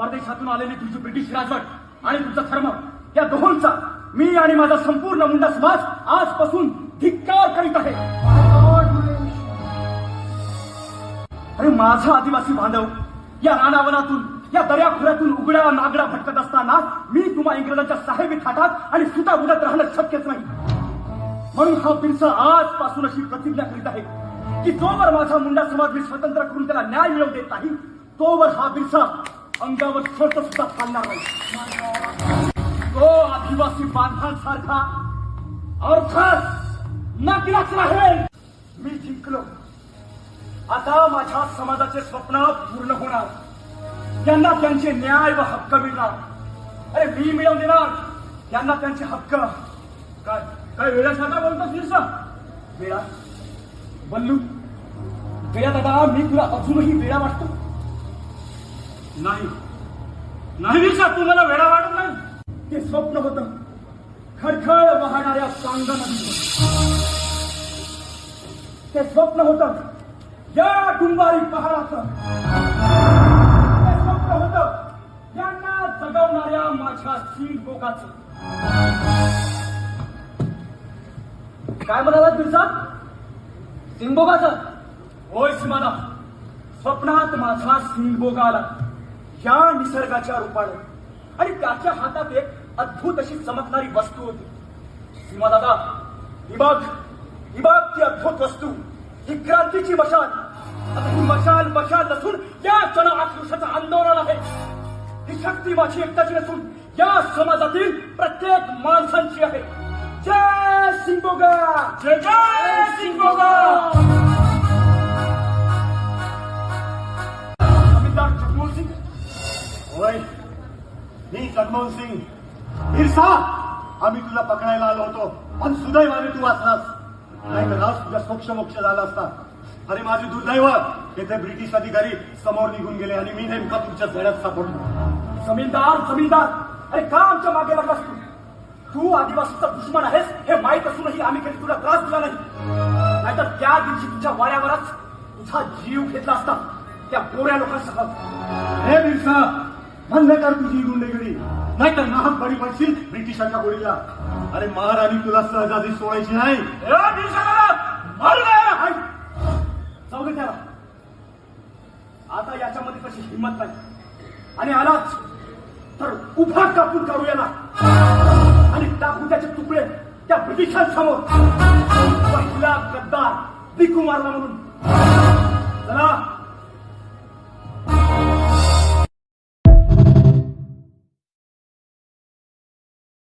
परदेशातून आलेली तुमची ब्रिटिश राजवट आणि तुमचा धर्म या दोहोंचा मी आणि माझा संपूर्ण मुंडा समाज आजपासून धिक्कार करीत आहे। अरे माझा आदिवासी बांधव या रानावनातून या दर्याखोऱ्यातून उघड्या नागडा भटकत असताना मी तुम्हा इंग्रजांच्या साहेबी थाटात आणि सुता बुडत राहणं शक्यच नाही। म्हणून हा बिरसा आजपासून अशी प्रतिज्ञा करीत आहे की जोवर माझा मुंडा समाज मी स्वतंत्र करून त्याला न्याय मिळवून देत नाही तोवर हा बिरसा अंगावर शर्ट सुद्धा चालणार नाही। तो आदिवासी बांधवांसारखा अर्थात नकलाच राहील। मी जिंकलो, आता माझ्या समाजाचे स्वप्न पूर्ण होणार, त्यांना त्यांचे न्याय व हक्क मिळणार। अरे मी मिळवून देणार त्यांना त्यांचे हक्क। काय काय वेळासारखा बोलतो फिरसा वेळा बल्लू वेळा दादा, मी तुला अजूनही वेळा वाटतो? नाही नाही विरसा, तू मला वेळा वाटत नाही। ते स्वप्न होतं खडखड वाहणाऱ्या सांगा नदीचं, ते स्वप्न होतं या डुंबारी पहाडाचं, ते स्वप्न होतं यांना जगवणाऱ्या माझ्या सिंहभोगाचं। काय म्हणाला बिरसा? सिंहभोगाचं? होय सीमादा, स्वप्नात माझा सिंहभोग आला या निसर्गाच्या रूपाने, आणि त्याच्या हातात एक अद्भुत अशी चमकणारी वस्तू होती। सीमा दादा, ही बघ ती अद्भुत वस्तू, ही क्रांतीची मशाल। आता ही मशाल नसून या जन आक्रोशाचं आंदोलन आहे। ही शक्ती माझी एकट्याची नसून या समाजातील प्रत्येक माणसांची आहे। जय सिंहभोगा, जय जय सिंहभोगा। जमीनदार जगमोहन सिंग? होय, मी जगमोहन सिंग। बिरसा, आम्ही तुला पकडायला आलो होतो, पण सुदैवाने तू वाचलास, नाही तर आज तुझा सोक्ष मोक्ष झाला असता। अरे माझे दुर्दैव, येथे ब्रिटिश अधिकारी समोर निघून गेले आणि मी नेमका तुमच्या झड्यात सापडलो। जमीनदार, अरे का आमच्या मागे लागलास तू? तू आदिवासीचा दुश्मन आहेस हे माहीत असूनही आम्ही कधी तुला त्रास दिला नाही, नाहीतर त्या दिवशी तुझ्या वाड्यावरच तुझा जीव घेतला असता त्या गोऱ्या लोकांसह। हे बिरसा, बंद कर तुझी गुंडेगिरी, नाहीतर नाहक बळी पडशील ब्रिटिशांच्या गोळीला। अरे महाराणी तुला सहजादी सोडायची नाही। जाऊ दे त्याला, आता याच्यामध्ये कशी हिंमत नाही, आणि आलाच तर उभा कापून काढू याला आणि टाकू त्याचे तुकडे त्या ब्रिटिशांसमोर। पहिला गद्दार बिकू मारला म्हणून। चला